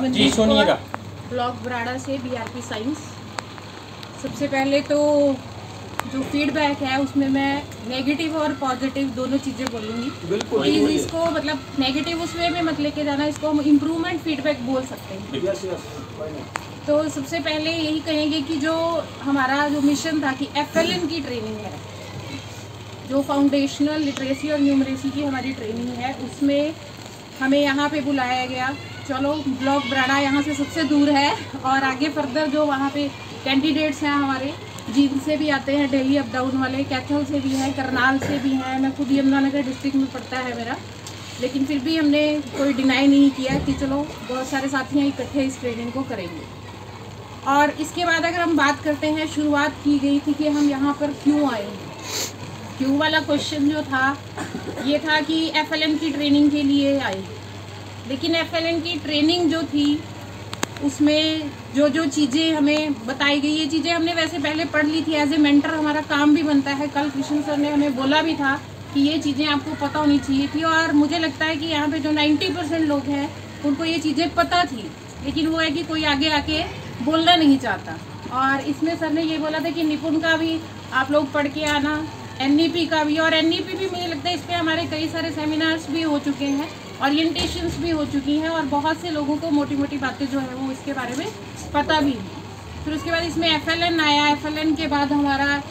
जी सुनिएगा। ब्लॉक बराड़ा से BRP science. सबसे पहले तो जो फीडबैक है उसमें मैं नेगेटिव और पॉजिटिव दोनों चीज़ें बोलूँगी। प्लीज़ इसको मतलब नेगेटिव उस वे में मत लेके जाना, इसको हम इम्प्रूवमेंट फीडबैक बोल सकते हैं। तो सबसे पहले यही कहेंगे कि जो हमारा जो मिशन था कि FLN की ट्रेनिंग है, जो फाउंडेशनल लिटरेसी और न्यूमरेसी की हमारी ट्रेनिंग है, उसमें हमें यहाँ पे बुलाया गया। चलो ब्लॉक बराड़ा यहाँ से सबसे दूर है और आगे फर्दर जो वहाँ पे कैंडिडेट्स हैं हमारे, जींद से भी आते हैं डेली अप डाउन वाले, कैथल से भी हैं, करनाल से भी हैं। मैं खुद यमुनानगर डिस्ट्रिक्ट में पड़ता है मेरा, लेकिन फिर भी हमने कोई डिनाई नहीं किया कि चलो बहुत सारे साथी इकट्ठे इस ट्रेनिंग को करेंगे। और इसके बाद अगर हम बात करते हैं, शुरुआत की गई थी कि हम यहाँ पर क्यों आए। क्यों वाला क्वेश्चन जो था ये था कि FLN की ट्रेनिंग के लिए आए, लेकिन FLN की ट्रेनिंग जो थी उसमें जो जो चीज़ें हमें बताई गई, ये चीज़ें हमने वैसे पहले पढ़ ली थी। एज ए मेंटर हमारा काम भी बनता है। कल कृष्ण सर ने हमें बोला भी था कि ये चीज़ें आपको पता होनी चाहिए थी, और मुझे लगता है कि यहाँ पे जो 90% लोग हैं उनको ये चीज़ें पता थी, लेकिन वो है कि कोई आगे आके बोलना नहीं चाहता। और इसमें सर ने ये बोला था कि निपुण का भी आप लोग पढ़ के आना, NEP का भी, और NEP भी मुझे लगता है इस पर हमारे कई सारे सेमिनार्स भी हो चुके हैं, ओरिएंटेशंस भी हो चुकी हैं, और बहुत से लोगों को मोटी मोटी बातें जो है वो इसके बारे में पता भी है। फिर उसके बाद इसमें FLN आया। FLN के बाद हमारा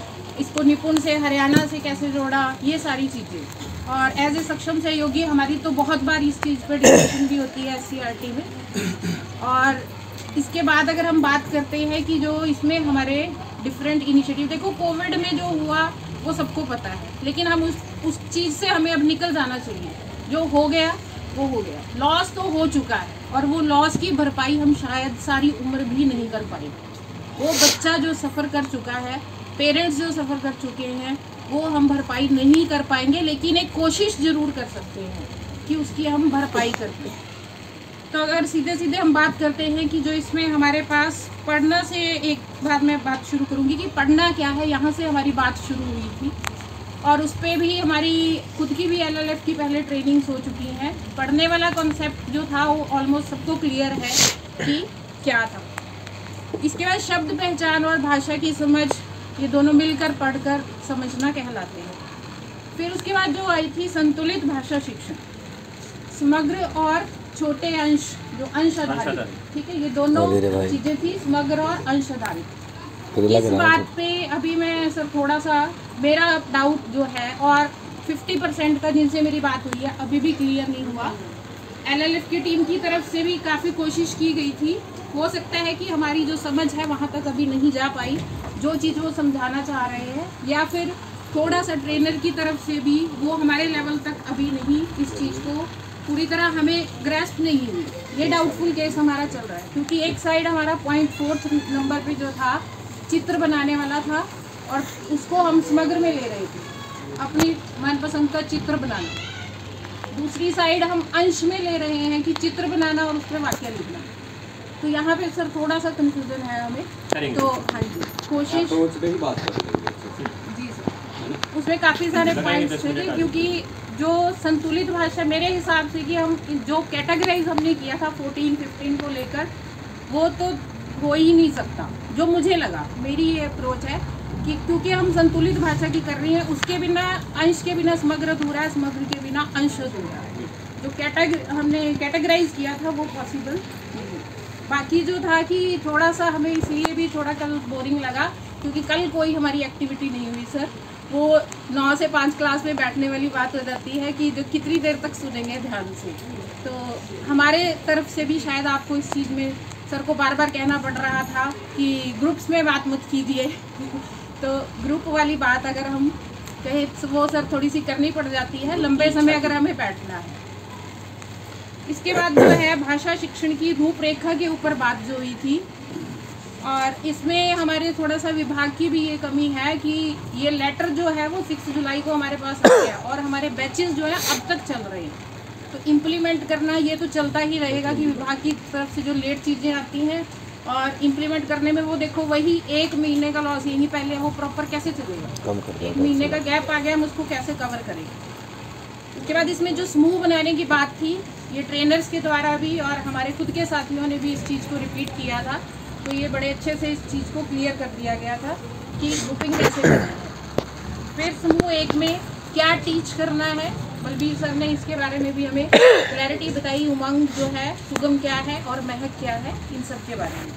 इसको निपुण से हरियाणा से कैसे जोड़ा, ये सारी चीज़ें। और एज ए सक्षम सहयोगी हमारी तो बहुत बार इस चीज़ पर डिस्कशन भी होती है SCRT में। और इसके बाद अगर हम बात करते हैं कि जो इसमें हमारे डिफरेंट इनिशिएटिव, देखो कोविड में जो हुआ वो सबको पता है, लेकिन हम उस चीज़ से हमें अब निकल जाना चाहिए। जो हो गया वो हो गया, लॉस तो हो चुका है, और वो लॉस की भरपाई हम शायद सारी उम्र भी नहीं कर पाएंगे। वो बच्चा जो सफ़र कर चुका है, पेरेंट्स जो सफ़र कर चुके हैं, वो हम भरपाई नहीं कर पाएंगे, लेकिन एक कोशिश ज़रूर कर सकते हैं कि उसकी हम भरपाई करते हैं। तो अगर सीधे सीधे हम बात करते हैं कि जो इसमें हमारे पास पढ़ना से एक बार मैं बात शुरू करूँगी कि पढ़ना क्या है, यहाँ से हमारी बात शुरू हुई थी। और उस पर भी हमारी खुद की भी LLF की पहले ट्रेनिंग्स हो चुकी हैं। पढ़ने वाला कॉन्सेप्ट जो था वो ऑलमोस्ट सबको क्लियर है कि क्या था। इसके बाद शब्द पहचान और भाषा की समझ, ये दोनों मिलकर पढ़कर समझना कहलाते हैं। फिर उसके बाद जो आई थी संतुलित भाषा शिक्षण, समग्र और छोटे अंश, जो अंश आधारित, ठीक है, ये दोनों चीज़ें थी, समग्र और अंश आधारित। इस बात पे अभी मैं सर थोड़ा सा मेरा डाउट जो है, और 50% का जिनसे मेरी बात हुई है अभी भी क्लियर नहीं हुआ। LLF की टीम की तरफ से भी काफ़ी कोशिश की गई थी, हो सकता है कि हमारी जो समझ है वहाँ तक अभी नहीं जा पाई, जो चीज़ वो समझाना चाह रहे हैं, या फिर थोड़ा सा ट्रेनर की तरफ से भी वो हमारे लेवल तक अभी नहीं, इस चीज़ को पूरी तरह हमें ग्रेस्प नहीं हुई। ये डाउटफुल केस हमारा चल रहा है, क्योंकि एक साइड हमारा पॉइंट 4 नंबर पे जो था चित्र बनाने वाला था, और उसको हम समग्र में ले रहे थे, अपनी मनपसंद का चित्र बनाना। दूसरी साइड हम अंश में ले रहे हैं कि चित्र बनाना और उस पर वाक्य लिखना। तो यहाँ पे सर थोड़ा सा कंफ्यूजन है हमें। तो हाँ जी, कोशिश जी सर, उसमें काफ़ी सारे पॉइंट्स थे, क्योंकि जो संतुलित भाषा मेरे हिसाब से कि हम जो कैटेगराइज हमने किया था 14-15 को लेकर, वो तो हो ही नहीं सकता। जो मुझे लगा, मेरी ये अप्रोच है कि क्योंकि हम संतुलित भाषा की कर रही हैं, उसके बिना अंश के बिना समग्र अधूरा है, समग्र के बिना अंश अधूरा है। जो हमने कैटेगराइज किया था वो पॉसिबल नहीं। बाकी जो था कि थोड़ा सा हमें इसलिए भी थोड़ा कल बोरिंग लगा, क्योंकि कल कोई हमारी एक्टिविटी नहीं हुई सर। वो 9 से 5 क्लास में बैठने वाली बात हो जाती है कि जो कितनी देर तक सुनेंगे ध्यान से। तो हमारे तरफ से भी शायद आपको इस चीज़ में सर को बार बार कहना पड़ रहा था कि ग्रुप्स में बात मत कीजिए। तो ग्रुप वाली बात अगर हम कहें तो वो सर थोड़ी सी करनी पड़ जाती है, लंबे समय अगर हमें बैठना है। इसके बाद जो है भाषा शिक्षण की रूपरेखा के ऊपर बात जो हुई थी, और इसमें हमारे थोड़ा सा विभाग की भी ये कमी है कि ये लेटर जो है वो 6 जुलाई को हमारे पास आ गया, और हमारे बैचेस जो है अब तक चल रहे हैं। तो इम्प्लीमेंट करना ये तो चलता ही रहेगा कि विभाग की तरफ से जो लेट चीज़ें आती हैं, और इम्प्लीमेंट करने में वो देखो वही 1 महीने का लॉस, यही पहले वो प्रॉपर कैसे चलेगा। 1 महीने का गैप आ गया, हम उसको कैसे कवर करेंगे। उसके बाद इसमें जो समूह बनाने की बात थी, ये ट्रेनर्स के द्वारा भी और हमारे खुद के साथियों ने भी इस चीज़ को रिपीट किया था, तो ये बड़े अच्छे से इस चीज़ को क्लियर कर दिया गया था कि ग्रुपिंग कैसे करना है। फिर समूह 1 में क्या टीच करना है, बलबीर सर ने इसके बारे में भी हमें क्लैरिटी बताई। उमंग जो है, सुगम क्या है और महक क्या है, इन सब के बारे में।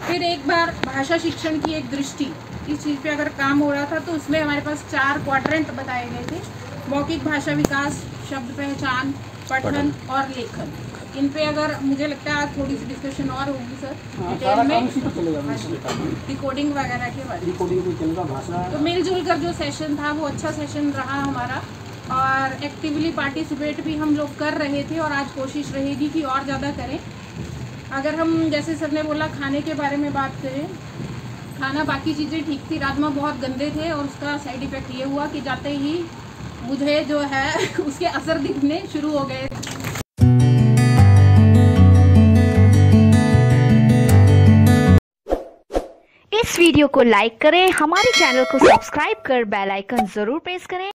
फिर एक बार भाषा शिक्षण की एक दृष्टि, इस चीज़ पे अगर काम हो रहा था तो उसमें हमारे पास 4 क्वाड्रेंट बताए गए थे। मौखिक भाषा विकास, शब्द पहचान, पठन और लेखन। इन पे अगर मुझे लगता है आज थोड़ी सी डिस्कशन और होगी सर, डिटेल में डिकोडिंग वगैरह के बारे में। तो मिलजुल कर जो सेशन था वो अच्छा सेशन रहा हमारा, और एक्टिवली पार्टिसिपेट भी हम लोग कर रहे थे, और आज कोशिश रहेगी कि और ज़्यादा करें। अगर हम जैसे सर ने बोला खाने के बारे में बात करें, खाना बाकी चीज़ें ठीक थी, राजमा बहुत गंदे थे, और उसका साइड इफ़ेक्ट ये हुआ कि जाते ही मुझे जो है उसके असर दिखने शुरू हो गए। इस वीडियो को लाइक करें, हमारे चैनल को सब्सक्राइब कर बेल आइकन जरूर प्रेस करें।